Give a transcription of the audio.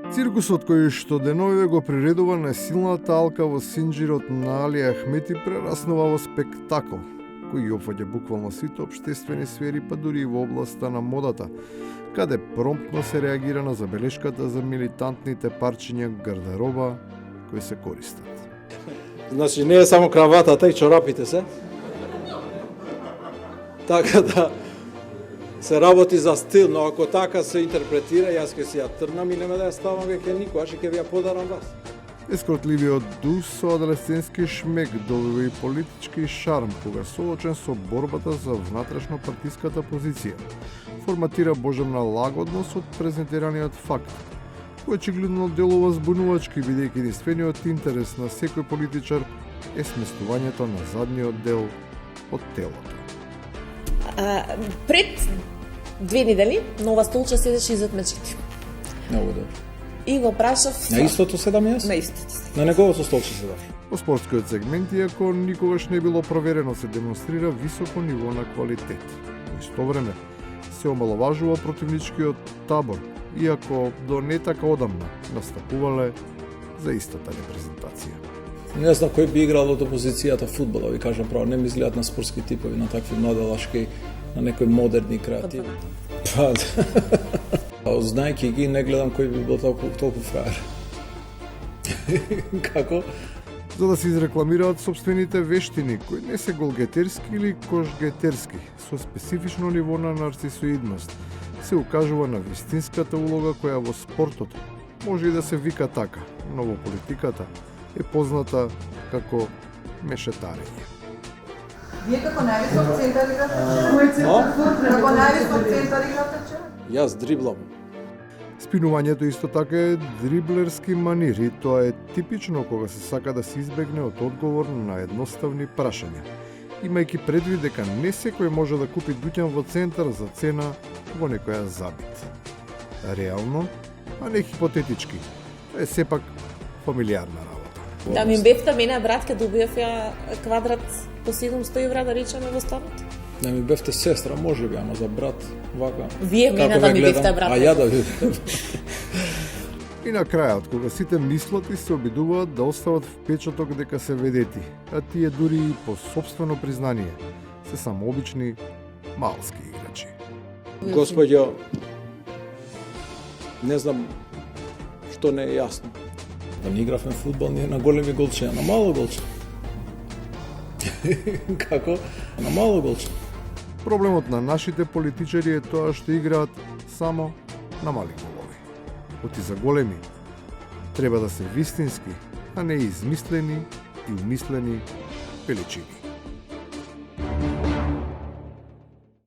Циркусот кој што деновиве го приредува на силната алка во Синџирот на Али Ахмети прераснува во спектакл, кој ги опфаќа буквално сите општествени сфери, па дури и во областа на модата, каде промптно се реагира на забелешката за милитантните парчиња гардероба кои се користат. Значи не е само краватата и чорапите се. Така да се работи за стил, но ако така се интерпретира, јас ќе си ја трнам и нема да ја ставам веќе никогаш и ќе ви ја подарам вас. Ескортливиот дух со аделесценски шмек добива и политички шарм кога соочен со борбата за внатрешно партиската позиција. Форматира божевна лагодност од презентираниот факт, кој очигледно делува збунувачки, бидејќи единствениот интерес на секој политичар е сместувањето на задниот дел од телото. Пред 2 недели на ова столче седеше Изет Мечити. Много добро. И го прашав... На истото седам јас? На истото. На неговото столче седав. Во спортскиот сегмент, иако никогаш не било проверено, се демонстрира високо ниво на квалитет. Во исто време, се омаловажува противничкиот табор, иако до не така одамна настапувале за истата репрезентација. Не знам кој би играл од опозицијата фудбала, ви кажам право, не ми изгледат на спортски типови, на такви младалашки, на некои модерни креативи. Па, знајќи ги, не гледам кој би бил толку фраер. Како? За да се изрекламираат собствените вештини, кои не се голгетерски или кошгетерски, со специфично ниво на нарцисоидност, се укажува на вистинската улога која во спортот може и да се вика така, но во политиката е позната како мешетарење. Вие како највисок центар играте? Како највисок центар играте? Јас дриблам. Спинувањето исто така е дриблерски манир и тоа е типично кога се сака да се избегне од одговор на едноставни прашања, имајќи предвид дека не секој може да купи дуќан во центар за цена во некоја забит. Реално, а не хипотетички, тоа е сепак фамилиарна работа. Да ми бевта мене брат ке добиев ја квадрат по 700 евра да речеме во станот. Не ми бевте сестра, може би, ама за брат, вака. Вие мене да ми бевте брат. А ја да ви. И на крајот, кога сите мислат и се обидуваат да остават впечаток дека се ведети, а тие дури и по собствено признание, се само обични малски играчи. Господјо, не знам што не е јасно. Да не игравме фудбал ние на големи голче, на мало голче. Како? На мало голче. Проблемот на нашите политичари е тоа што играат само на мали голови. Оти за големи треба да се вистински, а не измислени и умислени величини.